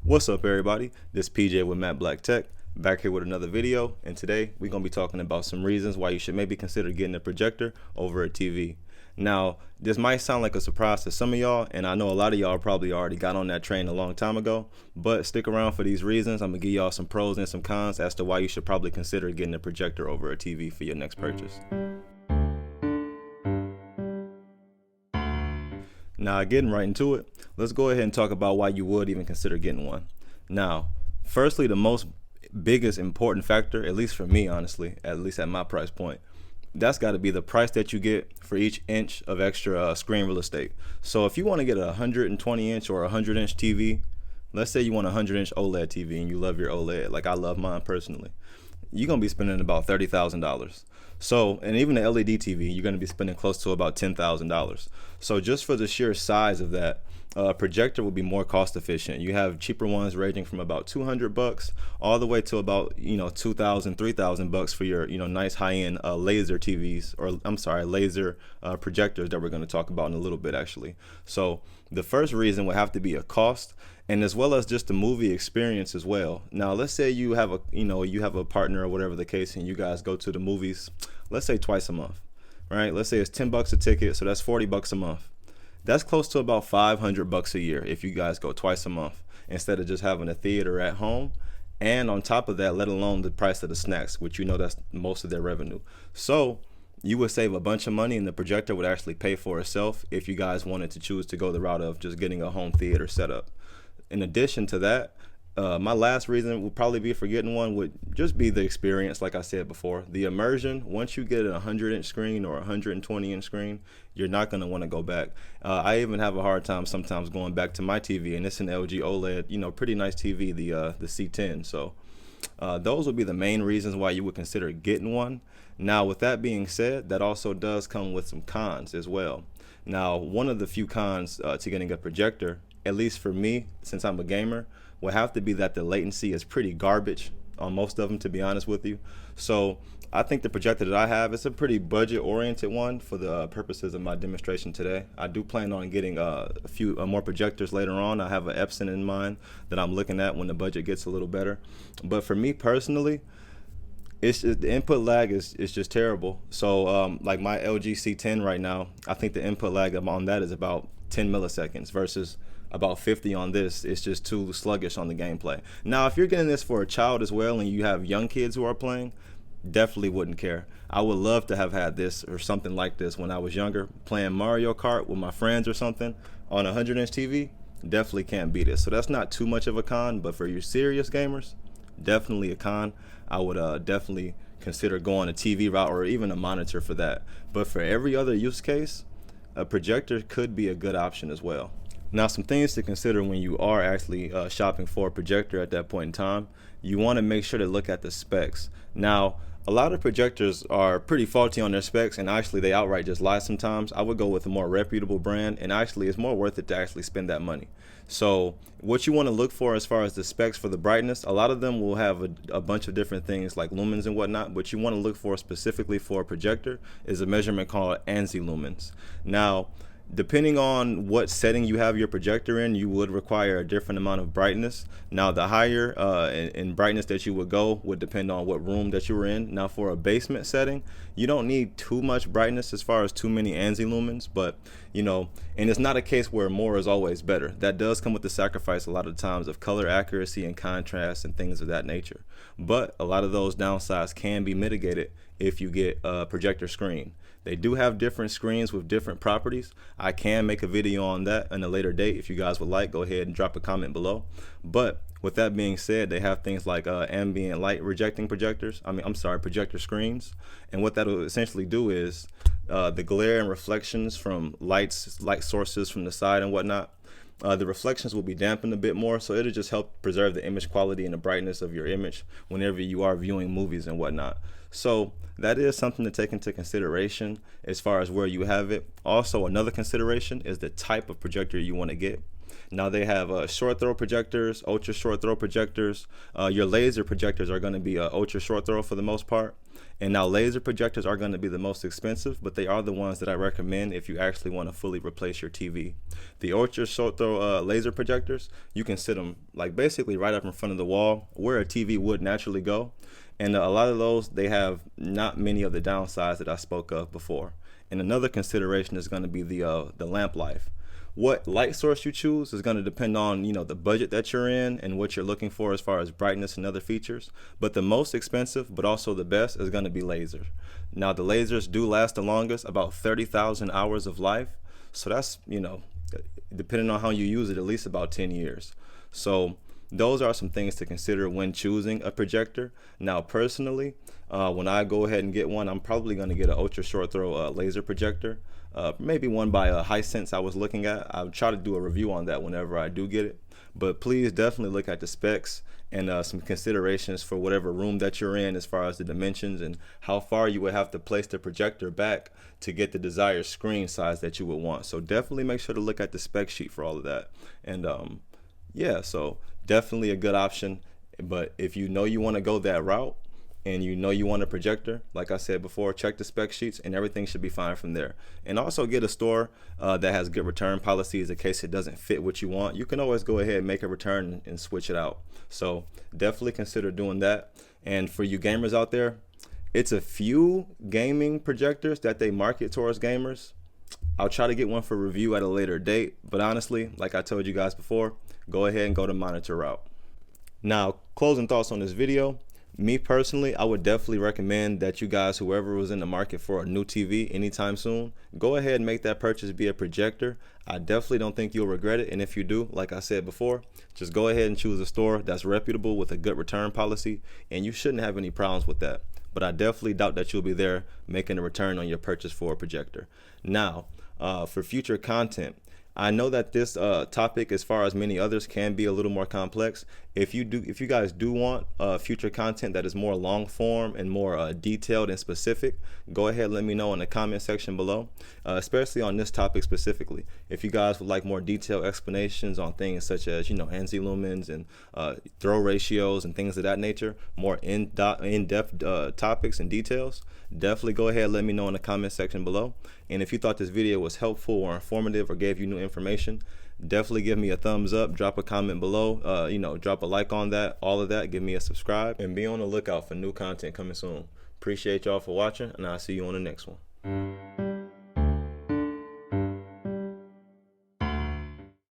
What's up, everybody? This is PJ with Matt Black Tech, back here with another video, and today we're going to be talking about some reasons why you should maybe consider getting a projector over a TV. Now, this might sound like a surprise to some of y'all, and I know a lot of y'all probably already got on that train a long time ago, but stick around for these reasons. I'm going to give y'all some pros and some cons as to why you should probably consider getting a projector over a TV for your next purchase. Now, getting right into it, let's go ahead and talk about why you would even consider getting one. Now, firstly, the most biggest important factor, at least for me, honestly, at least at my price point, that's got to be the price that you get for each inch of extra screen real estate. So if you want to get a 120 inch or a 100 inch TV, let's say you want a 100 inch OLED TV and you love your OLED, like I love mine personally, you're going to be spending about $30,000. So, and even the LED TV, you're going to be spending close to about $10,000. So just for the sheer size of that, projector will be more cost efficient. You have cheaper ones ranging from about $200 all the way to about, $2,000, $3,000 for your, nice high-end laser TVs, or I'm sorry, laser projectors that we're going to talk about in a little bit, actually. So the first reason would have to be a cost, and as well as just the movie experience as well. Now, let's say you have a partner or whatever the case, and you guys go to the movies, let's say twice a month, right? Let's say it's $10 a ticket, so that's $40 a month. That's close to about $500 a year if you guys go twice a month instead of just having a theater at home. And on top of that, let alone the price of the snacks, which that's most of their revenue. So you would save a bunch of money, and the projector would actually pay for itself if you guys wanted to choose to go the route of just getting a home theater setup. In addition to that, my last reason would probably be for getting one would just be the experience. Like I said before, the immersion. Once you get a 100-inch screen or a 120-inch screen, you're not going to want to go back. I even have a hard time sometimes going back to my TV, and it's an LG OLED, pretty nice TV, the C10. So those would be the main reasons why you would consider getting one. Now, with that being said, that also does come with some cons as well. Now, one of the few cons to getting a projector, at least for me, since I'm a gamer, will have to be that the latency is pretty garbage on most of them, to be honest with you. So I think the projector that I have is a pretty budget-oriented one for the purposes of my demonstration today. I do plan on getting a few more projectors later on. I have an Epson in mind that I'm looking at when the budget gets a little better. But for me personally, it's just, the input lag is just terrible. So like my LG C10 right now, I think the input lag on that is about 10 milliseconds versus about 50 on this. It's just too sluggish on the gameplay. Now, if you're getting this for a child as well and you have young kids who are playing, definitely wouldn't care. I would love to have had this or something like this when I was younger, playing Mario Kart with my friends or something on a 100-inch TV. Definitely can't beat it. So that's not too much of a con, but for your serious gamers, definitely a con. I would definitely consider going a TV route or even a monitor for that. But for every other use case, a projector could be a good option as well. Now, some things to consider when you are actually shopping for a projector at that point in time. You want to make sure to look at the specs. Now, a lot of projectors are pretty faulty on their specs, and actually they outright just lie sometimes. I would go with a more reputable brand, and actually it's more worth it to actually spend that money. So what you want to look for as far as the specs for the brightness, a lot of them will have a bunch of different things like lumens and whatnot. What you want to look for specifically for a projector is a measurement called ANSI lumens. Now, depending on what setting you have your projector in, you would require a different amount of brightness. Now, the higher in brightness that you would go would depend on what room that you were in. Now, for a basement setting, you don't need too much brightness as far as too many ANSI lumens, but and it's not a case where more is always better. That does come with the sacrifice a lot of times of color accuracy and contrast and things of that nature. But a lot of those downsides can be mitigated if you get a projector screen. They do have different screens with different properties. I can make a video on that in a later date. If you guys would like, go ahead and drop a comment below. But with that being said, they have things like ambient light rejecting projectors. Projector screens. And what that will essentially do is the glare and reflections from light sources from the side and whatnot, the reflections will be dampened a bit more, so it'll just help preserve the image quality and the brightness of your image whenever you are viewing movies and whatnot. So that is something to take into consideration as far as where you have it. Also, another consideration is the type of projector you want to get. Now they have short throw projectors, ultra short throw projectors. Your laser projectors are going to be ultra short throw for the most part. And now laser projectors are going to be the most expensive, but they are the ones that I recommend if you actually want to fully replace your TV. The ultra short throw laser projectors, you can sit them like basically right up in front of the wall where a TV would naturally go. And a lot of those, they have not many of the downsides that I spoke of before. And another consideration is going to be the lamp life. What light source you choose is going to depend on, the budget that you're in and what you're looking for as far as brightness and other features. But the most expensive, but also the best, is going to be lasers. Now, the lasers do last the longest, about 30,000 hours of life. So that's, depending on how you use it, at least about 10 years. So those are some things to consider when choosing a projector. Now, personally, when I go ahead and get one, I'm probably going to get an ultra short throw laser projector. Maybe one by Hisense I was looking at. I'll try to do a review on that whenever I do get it. But please definitely look at the specs and some considerations for whatever room that you're in as far as the dimensions and how far you would have to place the projector back to get the desired screen size that you would want. So definitely make sure to look at the spec sheet for all of that. And yeah, so definitely a good option. But if you know you want to go that route, and you want a projector, like I said before, check the spec sheets and everything should be fine from there. And also get a store that has good return policies in case it doesn't fit what you want. You can always go ahead and make a return and switch it out. So definitely consider doing that. And for you gamers out there, it's a few gaming projectors that they market towards gamers. I'll try to get one for review at a later date, but honestly, like I told you guys before, go ahead and go the monitor route. Now, closing thoughts on this video. Me personally, I would definitely recommend that you guys, whoever was in the market for a new TV anytime soon, go ahead and make that purchase via projector. I definitely don't think you'll regret it. And if you do, like I said before, just go ahead and choose a store that's reputable with a good return policy, and you shouldn't have any problems with that. But I definitely doubt that you'll be there making a return on your purchase for a projector. Now, for future content, I know that this topic, as far as many others, can be a little more complex. If you guys do want future content that is more long form and more detailed and specific, go ahead and let me know in the comment section below, especially on this topic specifically. If you guys would like more detailed explanations on things such as, ANSI lumens and throw ratios and things of that nature, more in-depth topics and details, definitely go ahead and let me know in the comment section below. And if you thought this video was helpful or informative or gave you new information, definitely give me a thumbs up, drop a comment below, drop a like on that, all of that, give me a subscribe, and be on the lookout for new content coming soon. Appreciate y'all for watching, and I'll see you on the next one.